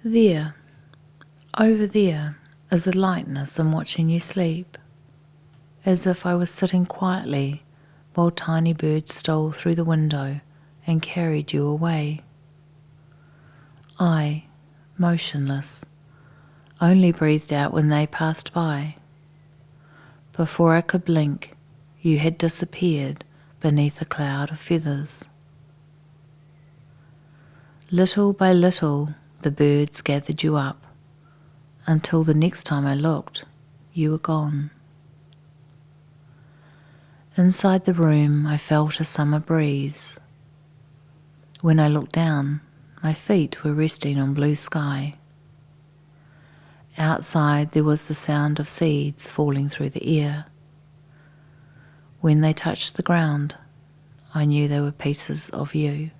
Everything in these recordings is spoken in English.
There, over there, is a lightness in watching you sleep, as if I was sitting quietly while tiny birds stole through the window and carried you away. I, motionless, only breathed out when they passed by. Before I could blink, you had disappeared beneath a cloud of feathers. Little by little, the birds gathered you up, until the next time I looked, you were gone. Inside the room, I felt a summer breeze. When I looked down, my feet were resting on blue sky. Outside, there was the sound of seeds falling through the air. When they touched the ground, I knew they were pieces of you.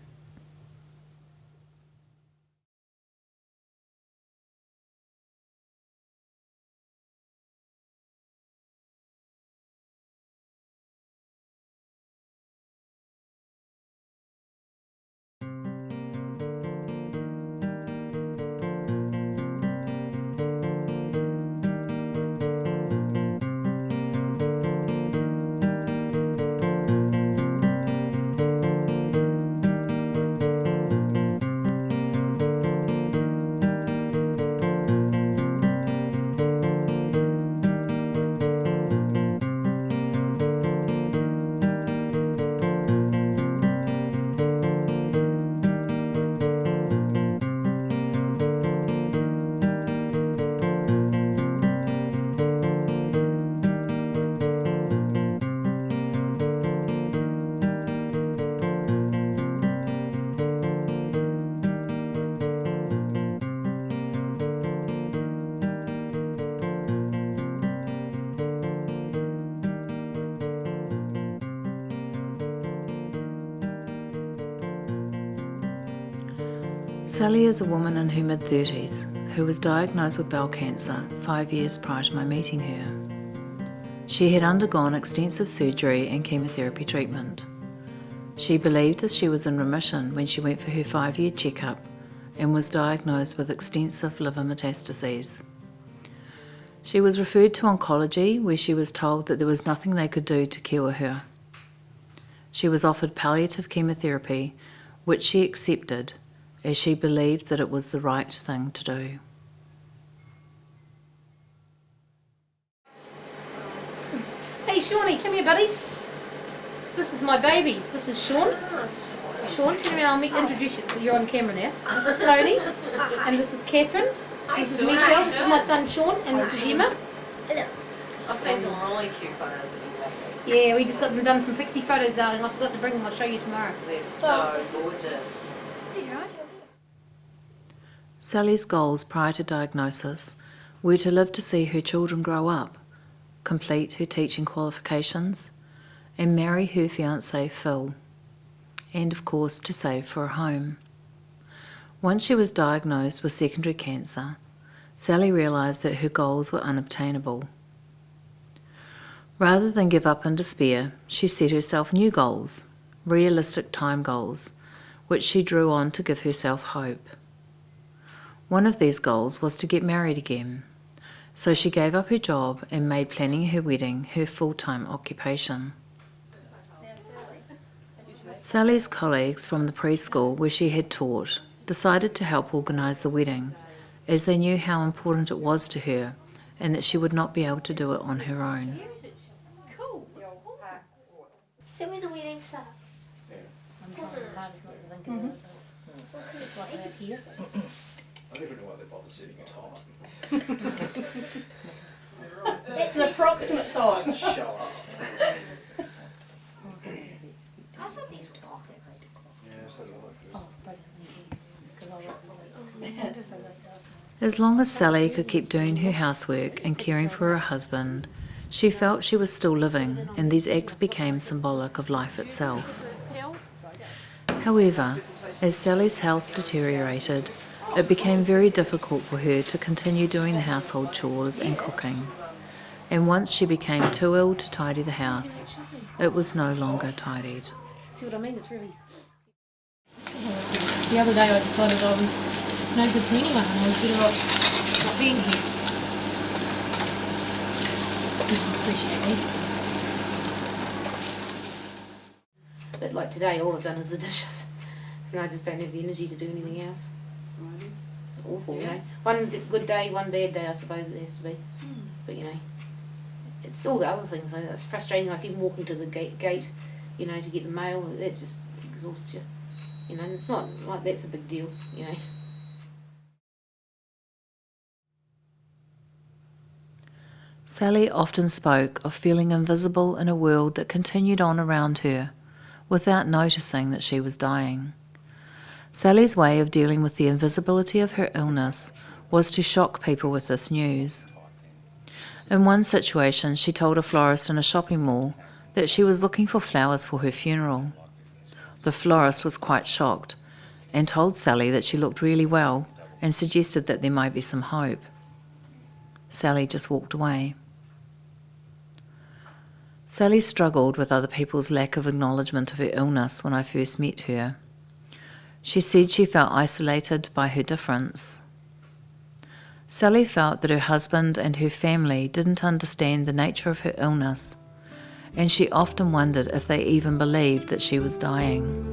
Sally is a woman in her mid-30s who was diagnosed with bowel cancer 5 years prior to my meeting her. She had undergone extensive surgery and chemotherapy treatment. She believed that she was in remission when she went for her 5-year checkup and was diagnosed with extensive liver metastases. She was referred to oncology, where she was told that there was nothing they could do to cure her. She was offered palliative chemotherapy, which she accepted, as she believed that it was the right thing to do. Hey Shawnee, come here buddy. This is my baby. This is Sean. Sean, tell me, I'll introduce you. You're on camera now. This is Tony, and this is Catherine. This is Michelle, this is my son Sean, and this is Emma. Hello. I've seen some really cute photos of you. Yeah, we just got them done from Pixie Photos, darling. I forgot to bring them. I'll show you tomorrow. They're so gorgeous. Sally's goals prior to diagnosis were to live to see her children grow up, complete her teaching qualifications, and marry her fiancé Phil, and of course to save for a home. Once she was diagnosed with secondary cancer, Sally realised that her goals were unobtainable. Rather than give up in despair, she set herself new goals, realistic time goals, which she drew on to give herself hope. One of these goals was to get married again, so she gave up her job and made planning her wedding her full-time occupation. Sally's colleagues from the preschool where she had taught decided to help organise the wedding, as they knew how important it was to her and that she would not be able to do it on her own. Cool. Show me the wedding stuff. I don't even know why they bother setting a time. That's an approximate time. Just show up. I thought these were off. Yeah, so do I. As long as Sally could keep doing her housework and caring for her husband, she felt she was still living, and these acts became symbolic of life itself. However, as Sally's health deteriorated, it became very difficult for her to continue doing the household chores and cooking, and once she became too ill to tidy the house, it was no longer tidied. See what I mean? It's really... The other day I decided I was no good to anyone, and I was better off not being here. Which is appreciate me. But like today, all I've done is the dishes, and I just don't have the energy to do anything else. It's awful, you know. One good day, one bad day, I suppose it has to be. But you know, it's all the other things. It's frustrating, like even walking to the gate, you know, to get the mail. That just exhausts you. You know, and it's not like that's a big deal, you know. Sally often spoke of feeling invisible in a world that continued on around her, without noticing that she was dying. Sally's way of dealing with the invisibility of her illness was to shock people with this news. In one situation, she told a florist in a shopping mall that she was looking for flowers for her funeral. The florist was quite shocked and told Sally that she looked really well and suggested that there might be some hope. Sally just walked away. Sally struggled with other people's lack of acknowledgement of her illness when I first met her. She said she felt isolated by her difference. Sally felt that her husband and her family didn't understand the nature of her illness, and she often wondered if they even believed that she was dying.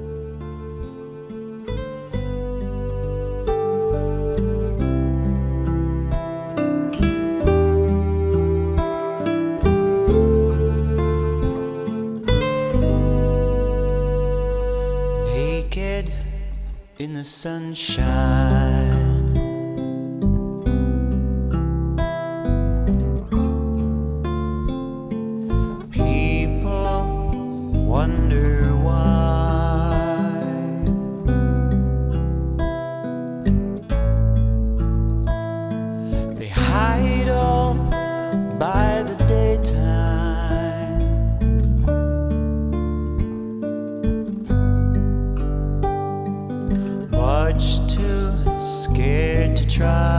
Naked in the sunshine, people wonder why. They hide all by the daytime, much too scared to try.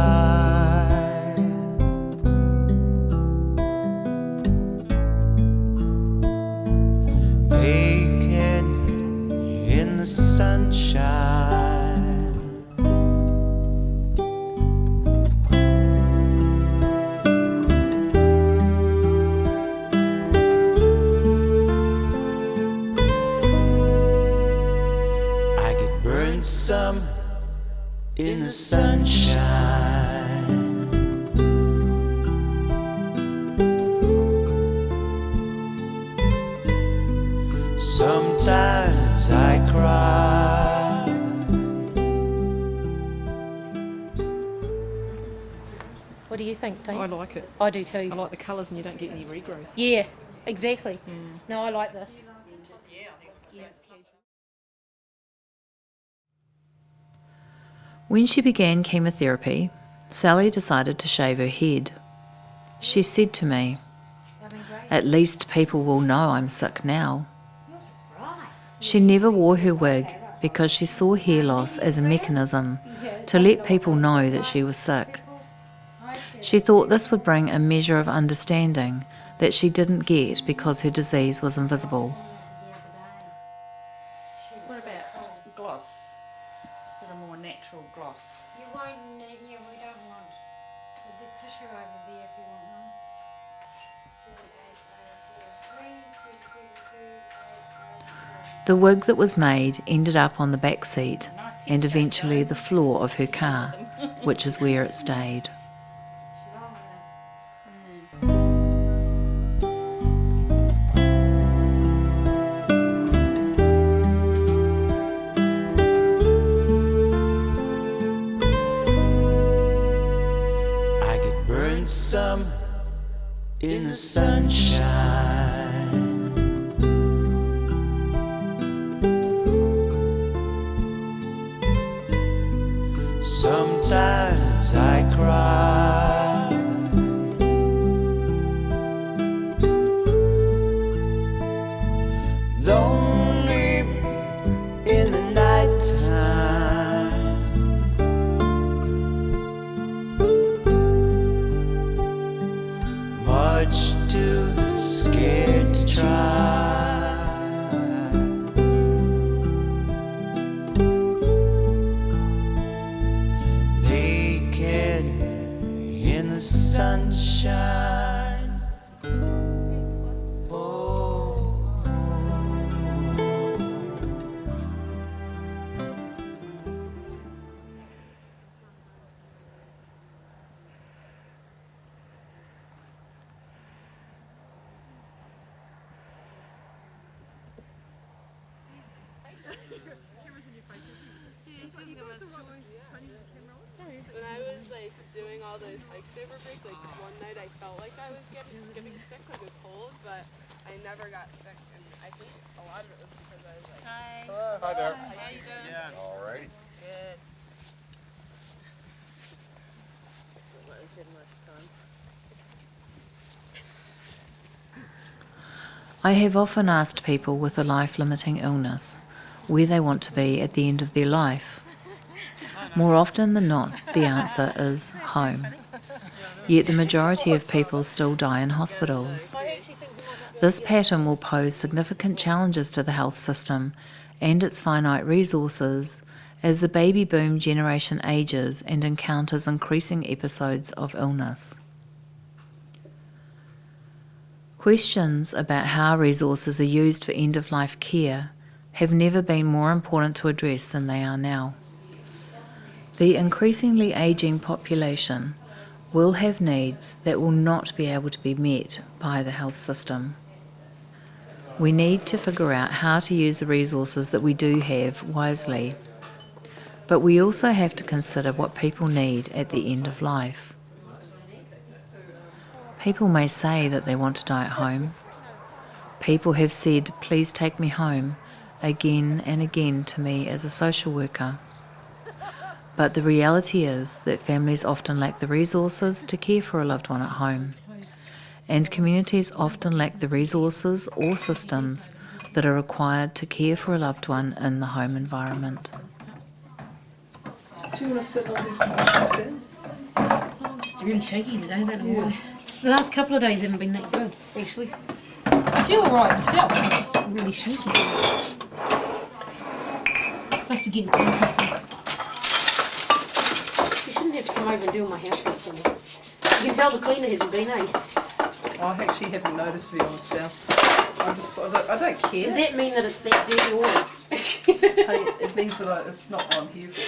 Naked in the sunshine, I could burn some in the sunshine. Sometimes I cry. What do you think, Dave? I like it. I do too. I like the colours and you don't get any regrowth. Yeah, exactly. No, I like this. When she began chemotherapy, Sally decided to shave her head. She said to me, "At least people will know I'm sick now." She never wore her wig because she saw hair loss as a mechanism to let people know that she was sick. She thought this would bring a measure of understanding that she didn't get because her disease was invisible. What about gloss? Sort of more natural gloss. You won't need, yeah, we don't want. There's tissue over there if you want one. The wig that was made ended up on the back seat and eventually the floor of her car, which is where it stayed. I could burn some in the sunshine. Sometimes I cry. Lonely in the nighttime, much too scared to try. sunshine. Oh. When I was like doing all those hikes over break, like one night I felt like I was getting sick, like with cold, but I never got sick, and I think a lot of it was because I was like, hi. Hello. Hi there. How you doing? Yeah. All right. Good. That was good last time. I have often asked people with a life-limiting illness where they want to be at the end of their life. More often than not, the answer is home. Yet the majority of people still die in hospitals. This pattern will pose significant challenges to the health system and its finite resources as the baby boom generation ages and encounters increasing episodes of illness. Questions about how resources are used for end-of-life care have never been more important to address than they are now. The increasingly ageing population will have needs that will not be able to be met by the health system. We need to figure out how to use the resources that we do have wisely. But we also have to consider what people need at the end of life. People may say that they want to die at home. People have said, "Please take me home," again and again to me as a social worker. But the reality is that families often lack the resources to care for a loved one at home, and communities often lack the resources or systems that are required to care for a loved one in the home environment. Do you want to sit on this one instead? It's really shaky today, I don't know why. The last couple of days haven't been that good, actually. I feel alright myself, I'm just really shaky. Must be getting Parkinson's. You shouldn't have to come over and do all my housework for me. You can tell the cleaner hasn't been, eh? I actually haven't noticed, to be honest, Sal. I don't care. Does that mean that it's that dirty always? Hey, it means that it's not what I'm here for.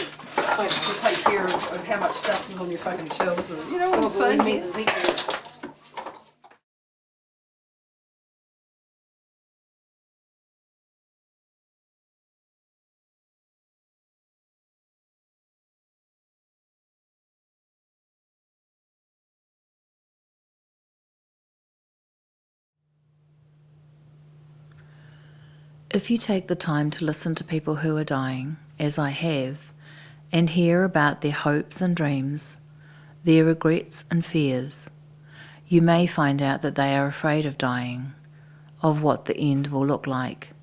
To take care of how much dust is on your fucking shelves, or you know what I'm saying? Me, Here? If you take the time to listen to people who are dying, as I have, and hear about their hopes and dreams, their regrets and fears, you may find out that they are afraid of dying, of what the end will look like,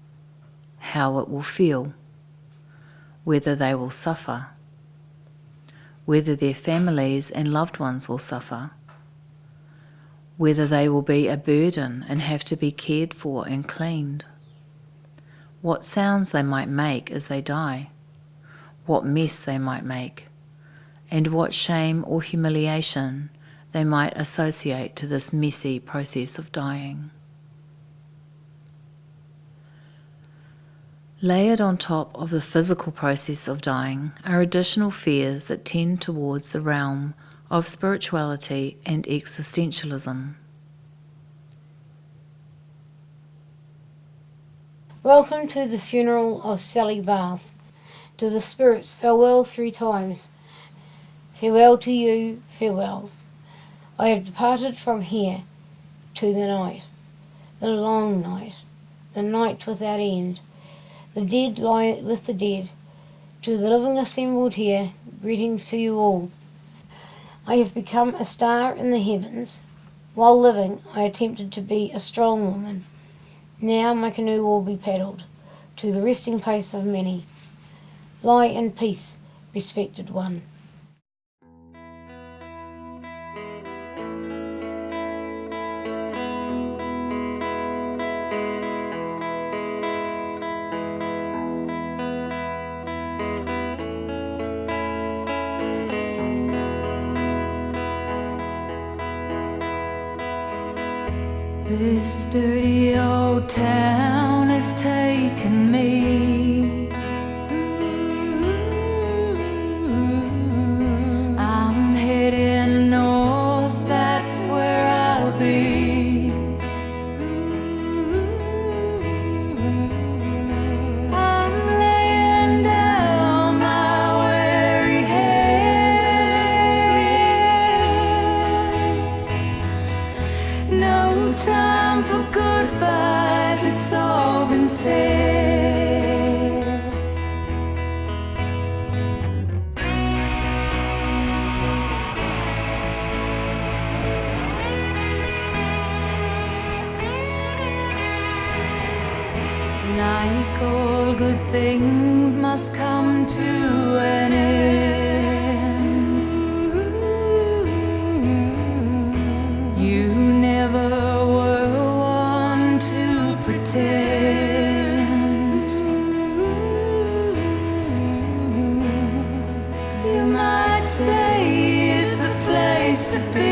how it will feel, whether they will suffer, whether their families and loved ones will suffer, whether they will be a burden and have to be cared for and cleaned, what sounds they might make as they die, what mess they might make, and what shame or humiliation they might associate to this messy process of dying. Layered on top of the physical process of dying are additional fears that tend towards the realm of spirituality and existentialism. Welcome to the funeral of Sally Bath. To the spirits, farewell 3 times. Farewell to you, farewell. I have departed from here to the night, the long night, the night without end. The dead lie with the dead. To the living assembled here, greetings to you all. I have become a star in the heavens. While living, I attempted to be a strong woman. Now my canoe will be paddled to the resting place of many. Lie in peace, respected one. This dirty old town has taken me. I'm heading north, that's where I'll be. I'm laying down my weary head. No time for goodbyes, it's all been said. Like all good things must come to an end. You never were one to pretend. You might say it's the place to be.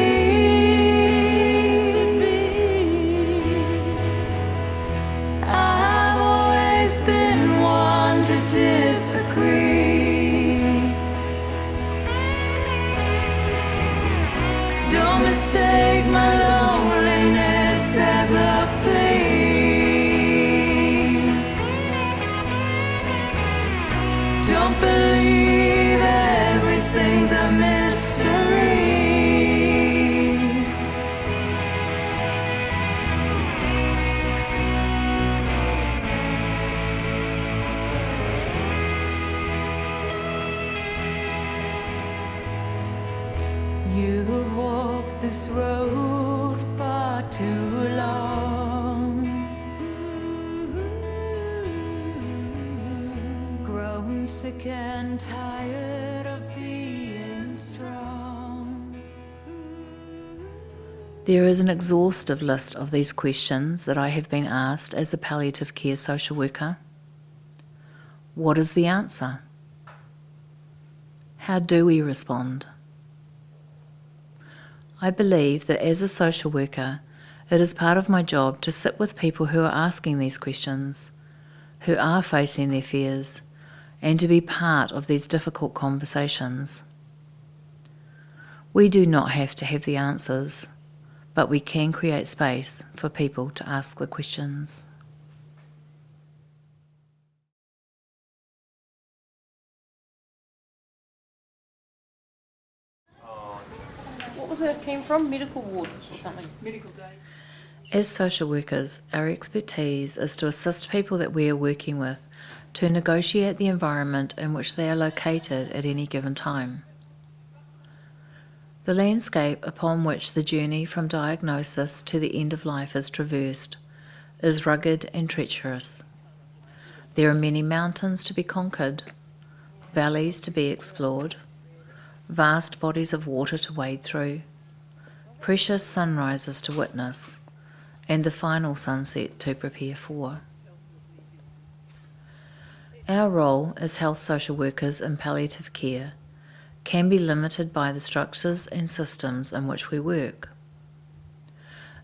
I've always been one to disagree. Don't mistake my loneliness as a plea. Don't believe everything's a mystery. You've walked this road far too long, grown sick and tired of being strong. There is an exhaustive list of these questions that I have been asked as a palliative care social worker. What is the answer? How do we respond? I believe that as a social worker, it is part of my job to sit with people who are asking these questions, who are facing their fears, and to be part of these difficult conversations. We do not have to have the answers, but we can create space for people to ask the questions. What was her team from? Medical ward or something? Medical day. As social workers, our expertise is to assist people that we are working with to negotiate the environment in which they are located at any given time. The landscape upon which the journey from diagnosis to the end of life is traversed is rugged and treacherous. There are many mountains to be conquered, valleys to be explored, vast bodies of water to wade through, precious sunrises to witness, and the final sunset to prepare for. Our role as health social workers in palliative care can be limited by the structures and systems in which we work.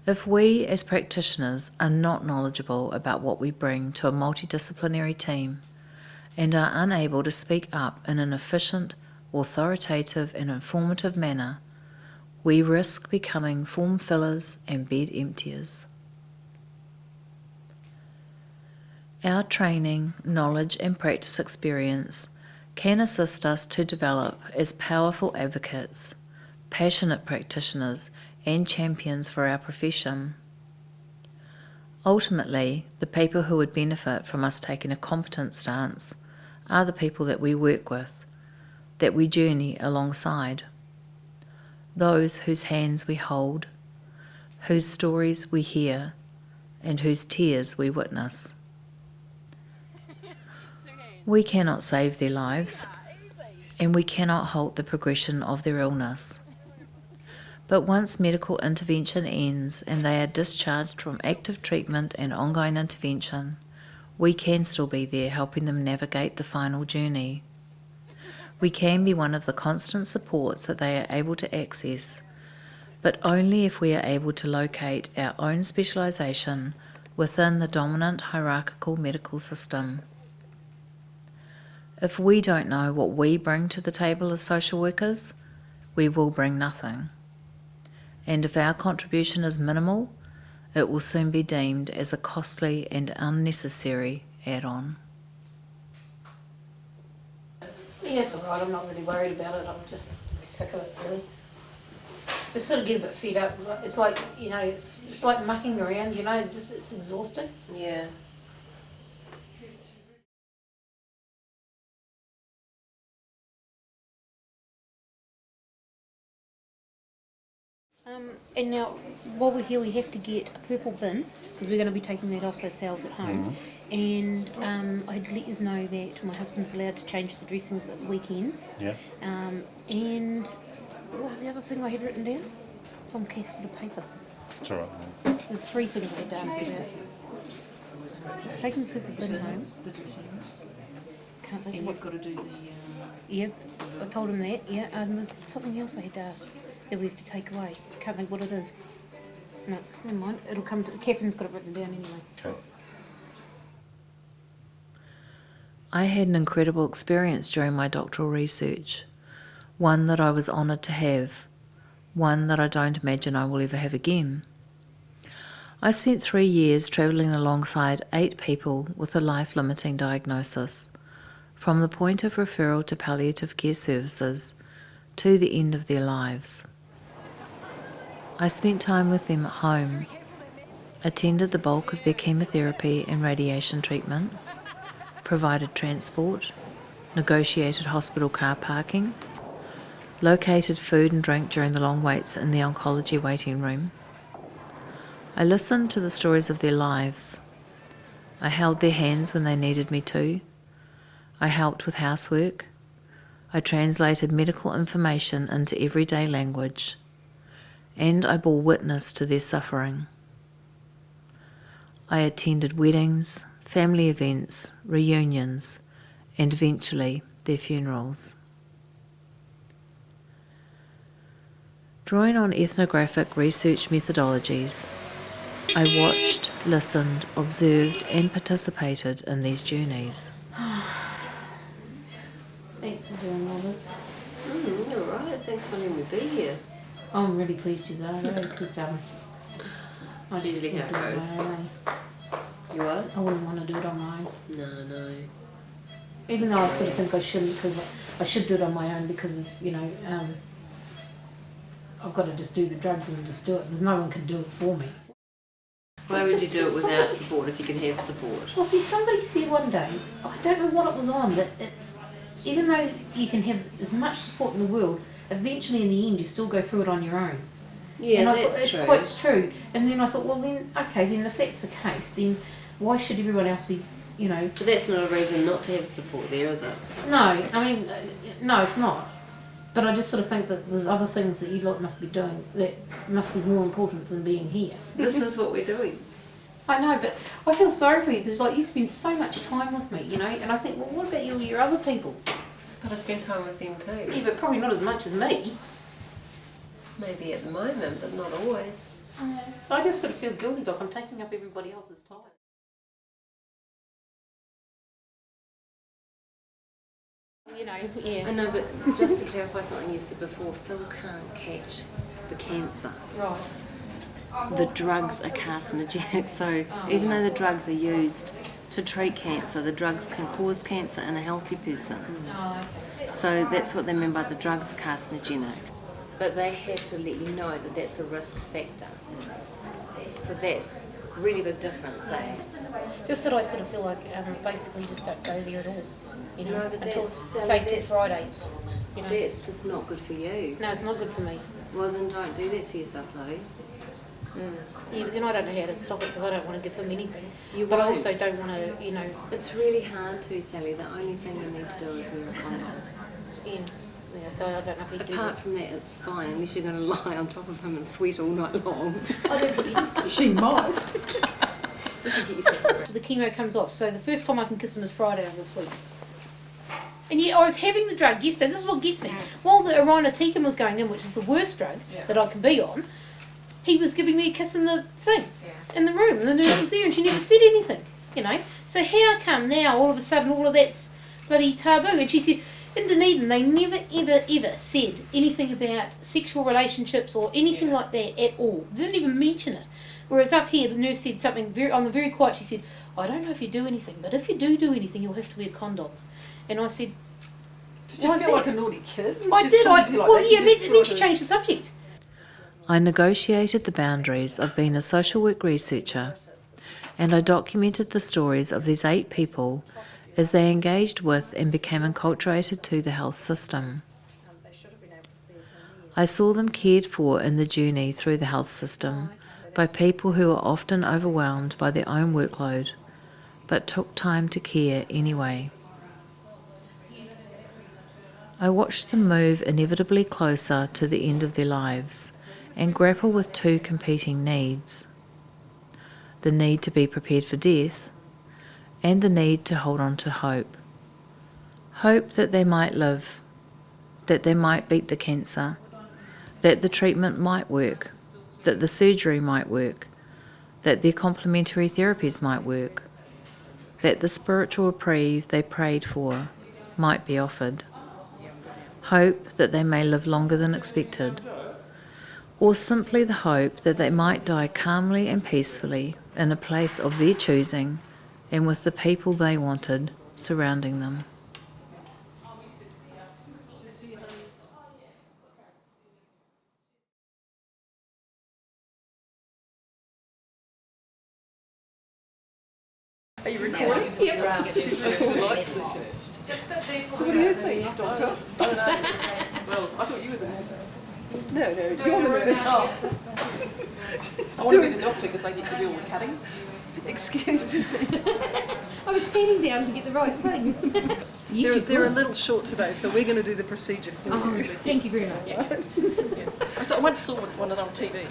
If we as practitioners are not knowledgeable about what we bring to a multidisciplinary team and are unable to speak up in an efficient, authoritative and informative manner, we risk becoming form fillers and bed emptiers. Our training, knowledge and practice experience can assist us to develop as powerful advocates, passionate practitioners and champions for our profession. Ultimately, the people who would benefit from us taking a competent stance are the people that we work with, that we journey alongside, those whose hands we hold, whose stories we hear, and whose tears we witness. We cannot save their lives, and we cannot halt the progression of their illness. But once medical intervention ends and they are discharged from active treatment and ongoing intervention, we can still be there helping them navigate the final journey. We can be one of the constant supports that they are able to access but only if we are able to locate our own specialisation within the dominant hierarchical medical system. If we don't know what we bring to the table as social workers, we will bring nothing. And if our contribution is minimal, it will soon be deemed as a costly and unnecessary add-on. Yeah, it's alright, I'm not really worried about it, I'm just sick of it really. I sort of get a bit fed up, it's like, you know, it's like mucking around, you know, just it's exhausting. Yeah. And now, while we're here, we have to get a purple bin, because we're going to be taking that off ourselves at home. And I had to let you know that my husband's allowed to change the dressings at the weekends. Yeah. And what was the other thing I had written down? It's on Kath's bit of paper. It's all right. There's 3 things I had to ask you about. I was taking the purple bin home. The dressings. Can't think And of you've what. got to do the... Yeah, I told him that, yeah. And there's something else I had to ask that we have to take away. Can't think what it is. No, never mind. It'll come to... Catherine's got it written down anyway. Okay. I had an incredible experience during my doctoral research, one that I was honoured to have, one that I don't imagine I will ever have again. I spent 3 years travelling alongside 8 people with a life-limiting diagnosis, from the point of referral to palliative care services to the end of their lives. I spent time with them at home, attended the bulk of their chemotherapy and radiation treatments, provided transport, negotiated hospital car parking, located food and drink during the long waits in the oncology waiting room. I listened to the stories of their lives. I held their hands when they needed me to. I helped with housework. I translated medical information into everyday language, and I bore witness to their suffering. I attended weddings, family events, reunions, and eventually their funerals. Drawing on ethnographic research methodologies, I watched, listened, observed, and participated in these journeys. Thanks for doing all this. You're right. Thanks for letting me be here. I'm really pleased you are, because I It's usually wouldn't how do it it goes. on my own. You what? I wouldn't want to do it on my own. No. Even though I sort of think I shouldn't, because I should do it on my own because of, you know, I've got to just do the drugs and just do it. There's no one can do it for me. Why It's would you just- do it without somebody's- support if you can have support? Well, see, somebody said one day, I don't know what it was on, that it's, even though you can have as much support in the world, eventually in the end you still go through it on your own. Yeah, and I that's thought, true. it's quite true. And then I thought, well then, okay, then if that's the case, then why should everyone else be, you know... But that's not a reason not to have support there, is it? No, I mean, no, it's not. But I just sort of think that there's other things that you lot must be doing that must be more important than being here. This is what we're doing. I know, but I feel sorry for you because, like, you spend so much time with me, you know, and I think, well, what about your other people? But I spend time with them too. Yeah, but probably not as much as me. Maybe at the moment, but not always. I just sort of feel guilty, like I'm taking up everybody else's time. You know, yeah. I know, but just to clarify something you said before, Phil can't catch the cancer. Right. The drugs are carcinogenic, so even though the drugs are used to treat cancer, the drugs can cause cancer in a healthy person. So that's what they mean by the drugs are carcinogenic. But they have to let you know that that's a risk factor. So that's a really big difference, eh? Just that I sort of feel like basically just don't go there at all, you know, No, but until that's- say till that's- Friday. You know. That's just not good for you. No, it's not good for me. Well, then don't do that to yourself, Chloe. Yeah, but then I don't know how to stop it because I don't want to give him anything. You but I won't. also don't want to, you know, It's really hard to, Sally. The only thing you need to do is wear a condom. yeah. Yeah, so I don't know if he'd do Apart that. from that, it's fine, unless you're going to lie on top of him and sweat all night long. I don't think he'd She might. The chemo comes off, so the first time I can kiss him is Friday of this week. And yet I was having the drug yesterday. This is what gets me. While the irinotecan was going in, which is the worst drug that I can be on, he was giving me a kiss in the thing, in the room, and the nurse was there, and she never said anything, you know. So how come now all of a sudden all of that's bloody taboo? And she said, in Dunedin, they never, ever, ever said anything about sexual relationships or anything like that at all. They didn't even mention it. Whereas up here, the nurse said something very quiet. She said, I don't know if you do anything, but if you do anything, you'll have to wear condoms. And I said, did you feel like a naughty kid? I did. Then she changed the subject. I negotiated the boundaries of being a social work researcher, and I documented the stories of these 8 people as they engaged with and became enculturated to the health system. I saw them cared for in the journey through the health system by people who were often overwhelmed by their own workload, but took time to care anyway. I watched them move inevitably closer to the end of their lives and grapple with 2 competing needs: the need to be prepared for death and the need to hold on to hope. Hope that they might live, that they might beat the cancer, that the treatment might work, that the surgery might work, that their complementary therapies might work, that the spiritual reprieve they prayed for might be offered. Hope that they may live longer than expected, or simply the hope that they might die calmly and peacefully in a place of their choosing and with the people they wanted surrounding them. Are you recording? Yep. She's recording. So what do you think, Doctor? I don't know. Well, I thought you were the nurse. No, you're the nurse. Oh. I want to be the doctor because they get to deal with cuttings. Excuse me. I was panning down to get the right thing. Yes, they're a little short today, so we're going to do the procedure for you. Thank you very much. So I once saw one on TV.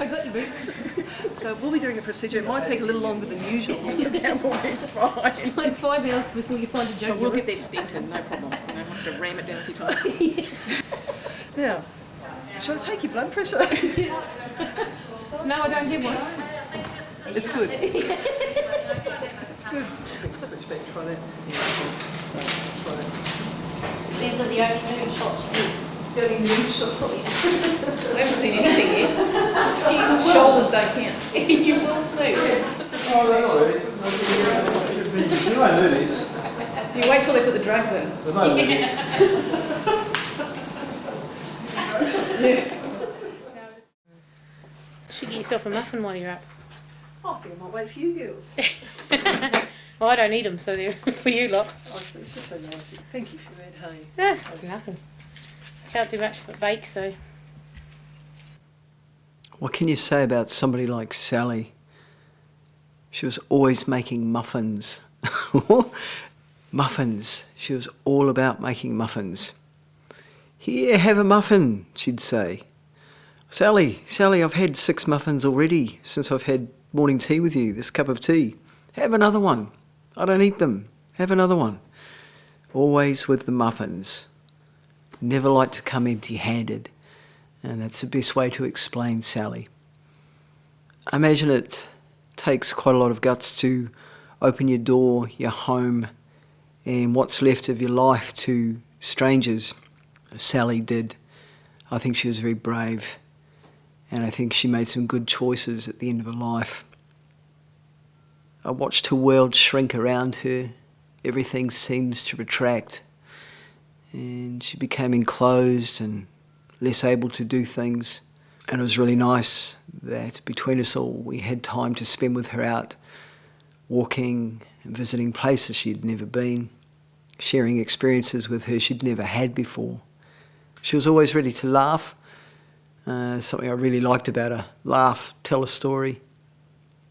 I got your boots. So we'll be doing the procedure. It might take a little longer than usual, but that will be fine. Like 5 hours before you find a jugular. But we'll get that stent in, no problem. I don't have to ram it down a few times. Now, shall I take your blood pressure? No, I don't have one. It's good. It's good. Switch back, try that. Try that. These are the only nude shots you get. The only nude shots. I haven't seen anything yet. Shoulders don't count. You will soon. Oh, they're not really. You know I knew these. You wait till they put the drugs in. There's no movies. Should get yourself a muffin while you're up. I feel my way for you girls. Well, I don't eat them, so they're for you lot. Oh, it's just so nice. Thank you for that, hey. That's nothing. Can't do much but bake, so. What can you say about somebody like Sally? She was always making muffins. Muffins. She was all about making muffins. Here, have a muffin, she'd say. Sally, I've had 6 muffins already since I've had morning tea with you, this cup of tea. Have another one. I don't eat them. Have another one. Always with the muffins. Never like to come empty-handed. And that's the best way to explain Sally. I imagine it takes quite a lot of guts to open your door, your home, and what's left of your life to strangers. Sally did. I think she was very brave. And I think she made some good choices at the end of her life. I watched her world shrink around her. Everything seems to retract. And she became enclosed and less able to do things. And it was really nice that between us all we had time to spend with her out, walking and visiting places she'd never been, sharing experiences with her she'd never had before. She was always ready to laugh. Something I really liked about her. Laugh, tell a story,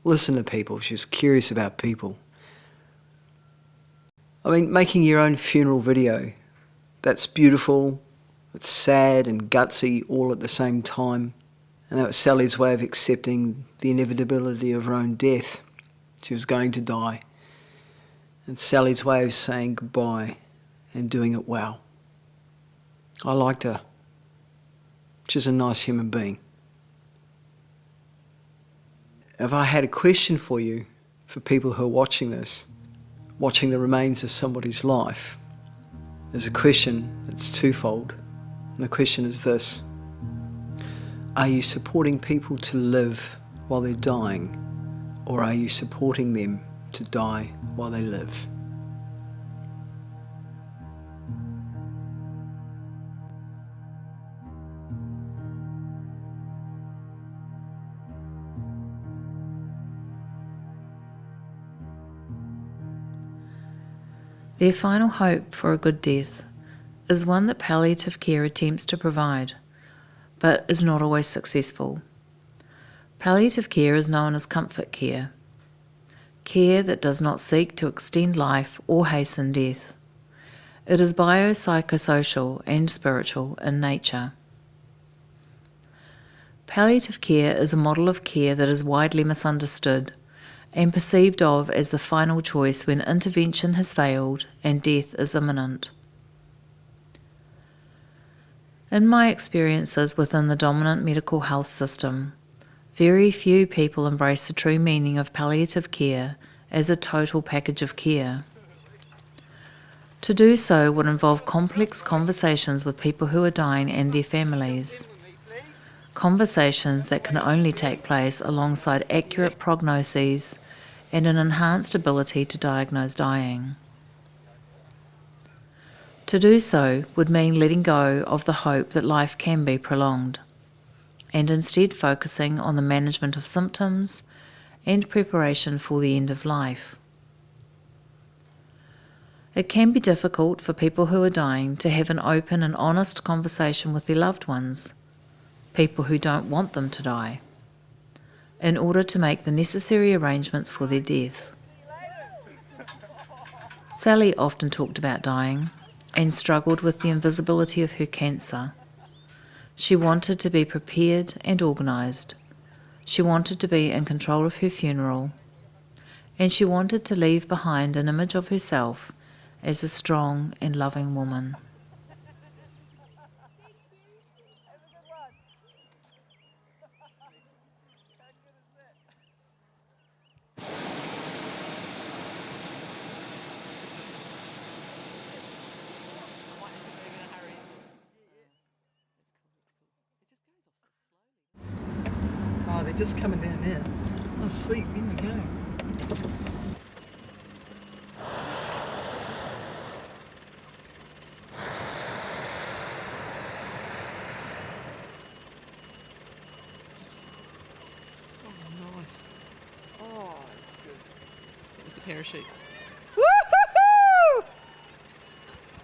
listen to people. She was curious about people. I mean, making your own funeral video, that's beautiful, it's sad and gutsy all at the same time. And that was Sally's way of accepting the inevitability of her own death. She was going to die. And Sally's way of saying goodbye and doing it well. I liked her. She's a nice human being. If I had a question for you, for people who are watching this, watching the remains of somebody's life, there's a question that's twofold. And the question is this: are you supporting people to live while they're dying, or are you supporting them to die while they live? Their final hope for a good death is one that palliative care attempts to provide, but is not always successful. Palliative care is known as comfort care, care that does not seek to extend life or hasten death. It is biopsychosocial and spiritual in nature. Palliative care is a model of care that is widely misunderstood and perceived of as the final choice when intervention has failed and death is imminent. In my experiences within the dominant medical health system, very few people embrace the true meaning of palliative care as a total package of care. To do so would involve complex conversations with people who are dying and their families. Conversations that can only take place alongside accurate prognoses and an enhanced ability to diagnose dying. To do so would mean letting go of the hope that life can be prolonged, and instead focusing on the management of symptoms and preparation for the end of life. It can be difficult for people who are dying to have an open and honest conversation with their loved ones, people who don't want them to die, in order to make the necessary arrangements for their death. Sally often talked about dying and struggled with the invisibility of her cancer. She wanted to be prepared and organised. She wanted to be in control of her funeral, and she wanted to leave behind an image of herself as a strong and loving woman. Oh, they're just coming down now. Oh, sweet, in we go. Oh, nice. Oh, that's good. That was the parachute. Woohoo!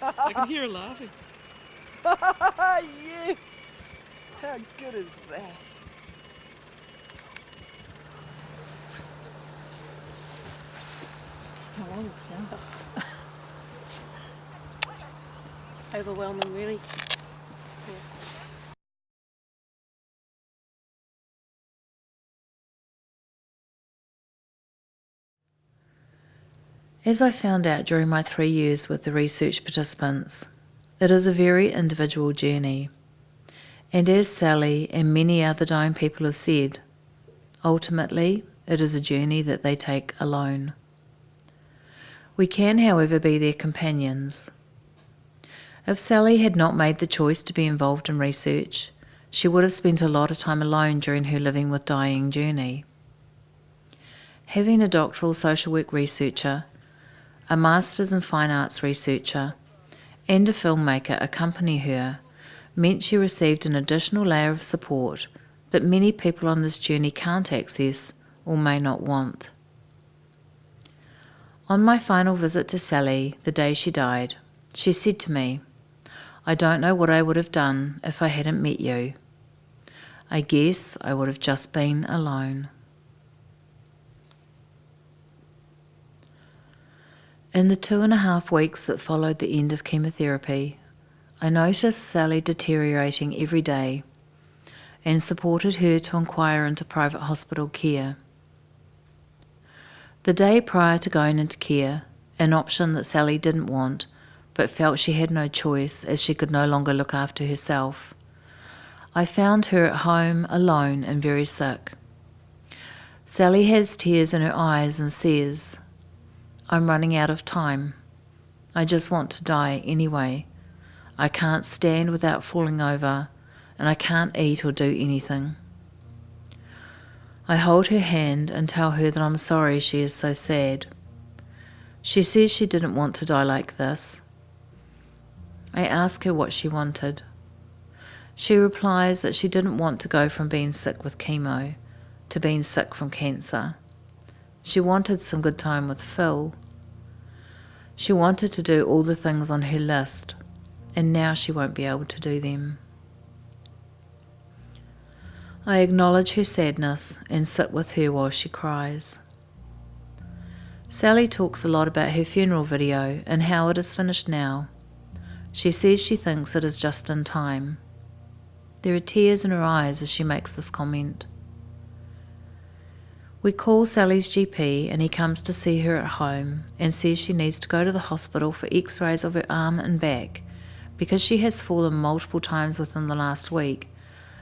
I can hear her laughing. Yes! How good is that? How long it sound? Overwhelming, really. As I found out during my 3 years with the research participants, it is a very individual journey. And as Sally and many other dying people have said, ultimately it is a journey that they take alone. We can, however, be their companions. If Sally had not made the choice to be involved in research, she would have spent a lot of time alone during her living with dying journey. Having a doctoral social work researcher, a Masters in Fine Arts researcher, and a filmmaker accompany her meant she received an additional layer of support that many people on this journey can't access or may not want. On my final visit to Sally, the day she died, she said to me, "I don't know what I would have done if I hadn't met you. I guess I would have just been alone." In the 2.5 weeks that followed the end of chemotherapy, I noticed Sally deteriorating every day and supported her to inquire into private hospital care. The day prior to going into care, an option that Sally didn't want, but felt she had no choice as she could no longer look after herself. I found her at home alone and very sick. Sally has tears in her eyes and says, "I'm running out of time. I just want to die anyway. I can't stand without falling over, and I can't eat or do anything." I hold her hand and tell her that I'm sorry she is so sad. She says she didn't want to die like this. I ask her what she wanted. She replies that she didn't want to go from being sick with chemo to being sick from cancer. She wanted some good time with Phil. She wanted to do all the things on her list, and now she won't be able to do them. I acknowledge her sadness and sit with her while she cries. Sally talks a lot about her funeral video and how it is finished now. She says she thinks it is just in time. There are tears in her eyes as she makes this comment. We call Sally's GP and he comes to see her at home and says she needs to go to the hospital for x-rays of her arm and back because she has fallen multiple times within the last week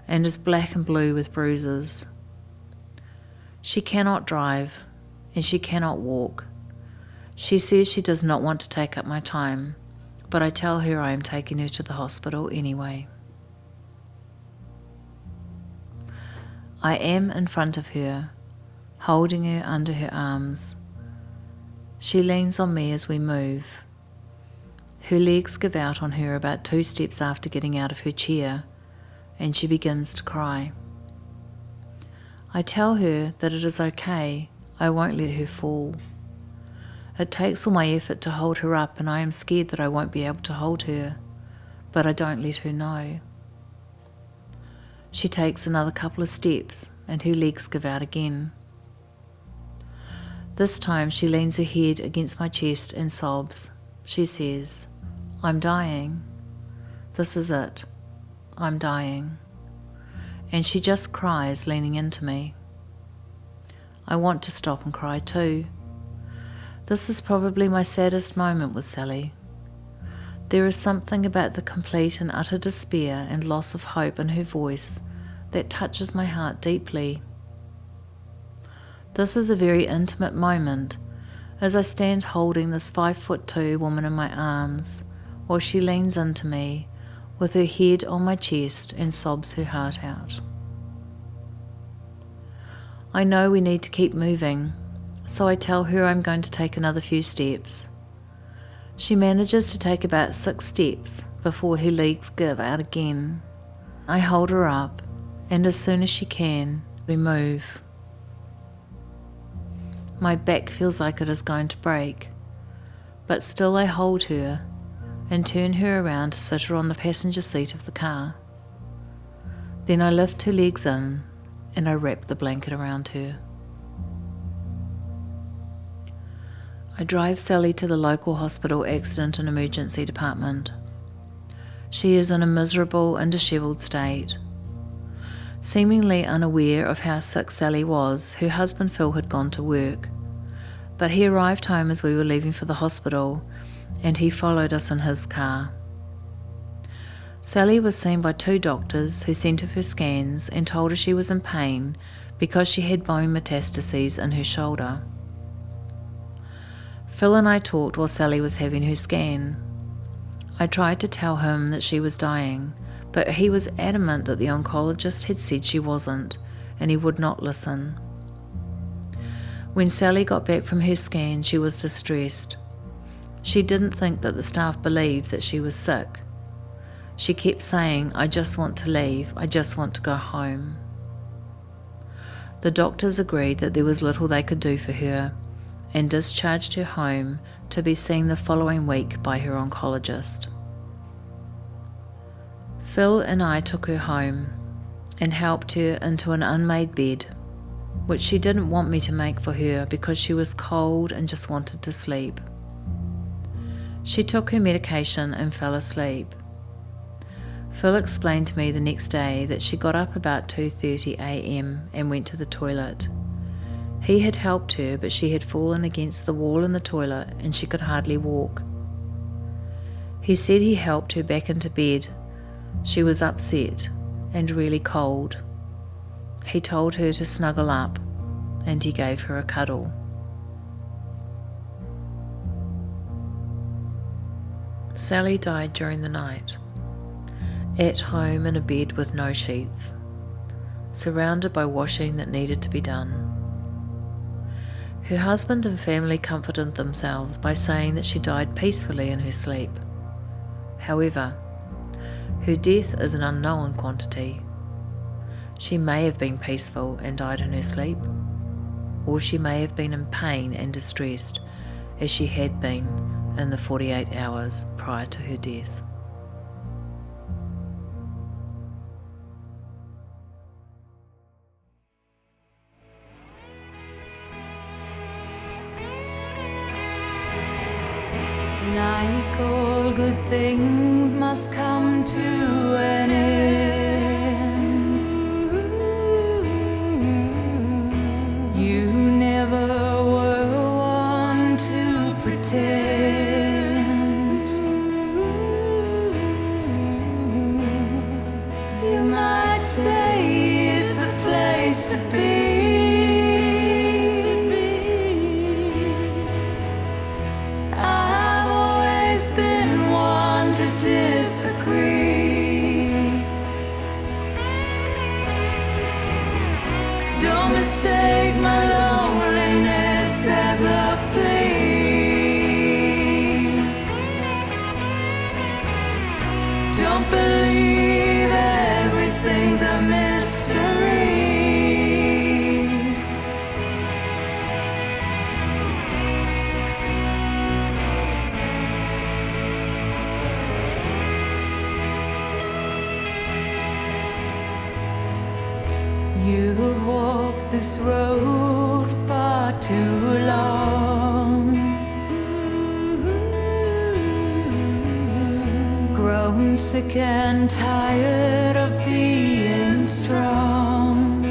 and is black and blue with bruises. She cannot drive and she cannot walk. She says she does not want to take up my time, but I tell her I am taking her to the hospital anyway. I am in front of her, holding her under her arms. She leans on me as we move. Her legs give out on her about 2 steps after getting out of her chair, and she begins to cry. I tell her that it is okay, I won't let her fall. It takes all my effort to hold her up, and I am scared that I won't be able to hold her, but I don't let her know. She takes another couple of steps, and her legs give out again. This time she leans her head against my chest and sobs. She says, "I'm dying. This is it. I'm dying." And she just cries, leaning into me. I want to stop and cry too. This is probably my saddest moment with Sally. There is something about the complete and utter despair and loss of hope in her voice that touches my heart deeply. This is a very intimate moment as I stand holding this 5'2" woman in my arms while she leans into me with her head on my chest and sobs her heart out. I know we need to keep moving, so I tell her I'm going to take another few steps. She manages to take about 6 steps before her legs give out again. I hold her up, and as soon as she can, we move. My back feels like it is going to break, but still I hold her and turn her around to sit her on the passenger seat of the car. Then I lift her legs in and I wrap the blanket around her. I drive Sally to the local hospital accident and emergency department. She is in a miserable and dishevelled state. Seemingly unaware of how sick Sally was, her husband Phil had gone to work, but he arrived home as we were leaving for the hospital and he followed us in his car. Sally was seen by 2 doctors who sent her for scans and told her she was in pain because she had bone metastases in her shoulder. Phil and I talked while Sally was having her scan. I tried to tell him that she was dying, but he was adamant that the oncologist had said she wasn't, and he would not listen. When Sally got back from her scan, she was distressed. She didn't think that the staff believed that she was sick. She kept saying, "I just want to leave, I just want to go home." The doctors agreed that there was little they could do for her and discharged her home to be seen the following week by her oncologist. Phil and I took her home and helped her into an unmade bed, which she didn't want me to make for her because she was cold and just wanted to sleep. She took her medication and fell asleep. Phil explained to me the next day that she got up about 2:30 a.m. and went to the toilet. He had helped her, but she had fallen against the wall in the toilet and she could hardly walk. He said he helped her back into bed. She was upset and really cold. He told her to snuggle up, and he gave her a cuddle. Sally died during the night, at home in a bed with no sheets, surrounded by washing that needed to be done. Her husband and family comforted themselves by saying that she died peacefully in her sleep. However, her death is an unknown quantity. She may have been peaceful and died in her sleep, or she may have been in pain and distressed, as she had been in the 48 hours prior to her death. Like all good things must come to an end. You never were one to pretend. You might say it's the place to be. I've always been one to disagree. Don't mistake my loneliness as a plea. Don't believe everything's a mystery. You've walked this road far too long, grown sick and tired of being strong.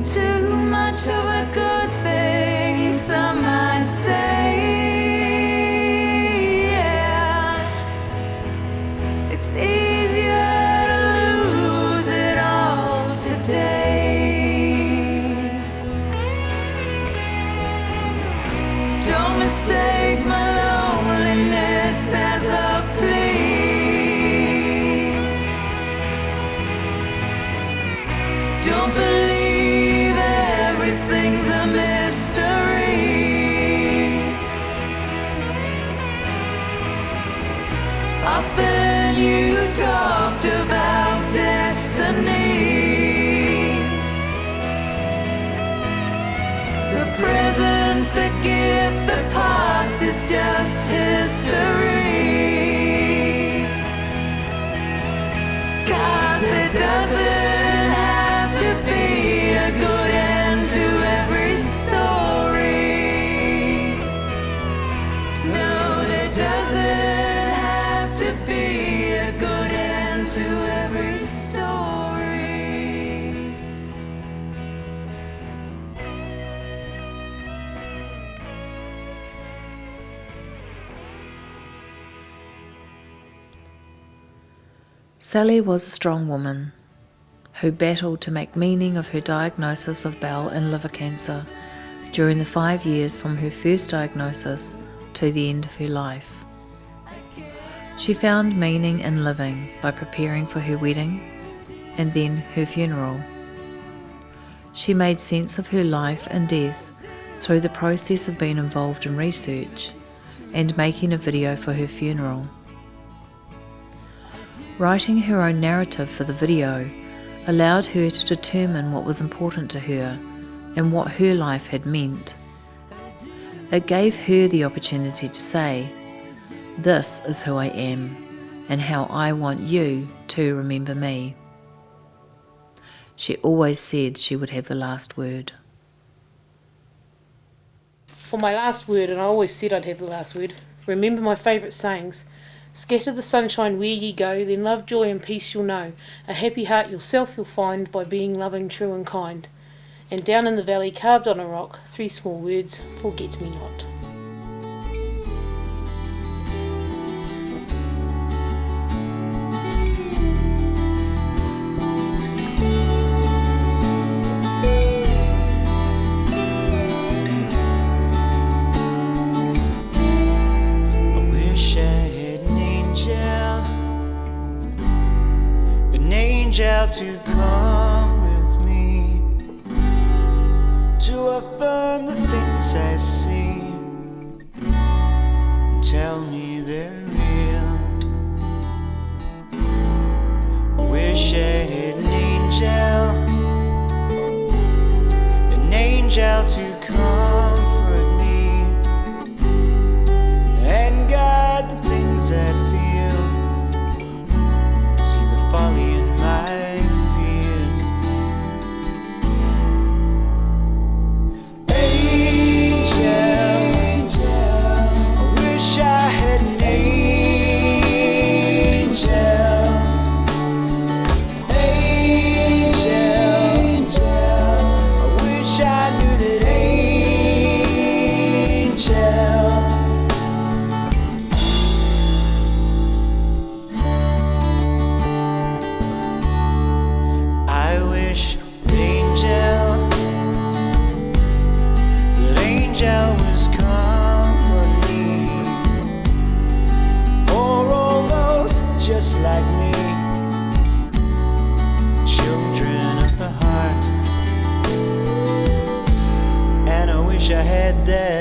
Too much of a good thing, some might say. Yeah. It's easier to lose it all today. Don't mistake my loneliness as a plea. Don't believe everything's a mystery. Often you talked about destiny, the present's the gift, the past is just history. 'Cause there doesn't have to be a good end to every story. No, there doesn't have to be a good end to every story. Sally was a strong woman who battled to make meaning of her diagnosis of bowel and liver cancer during the 5 years from her first diagnosis to the end of her life. She found meaning in living by preparing for her wedding and then her funeral. She made sense of her life and death through the process of being involved in research and making a video for her funeral. Writing her own narrative for the video allowed her to determine what was important to her and what her life had meant. It gave her the opportunity to say, "This is who I am and how I want you to remember me." She always said she would have the last word. For my last word, and I always said I'd have the last word, remember my favourite sayings. Scatter the sunshine where ye go, then love, joy and peace you'll know. A happy heart yourself you'll find by being loving, true and kind. And down in the valley, carved on a rock, 3 small words, forget me not. angel to comfort me and guide the things that feel. See the folly in my fears. Angel, I wish I had an angel. Just like me, children of the heart, and I wish I had that.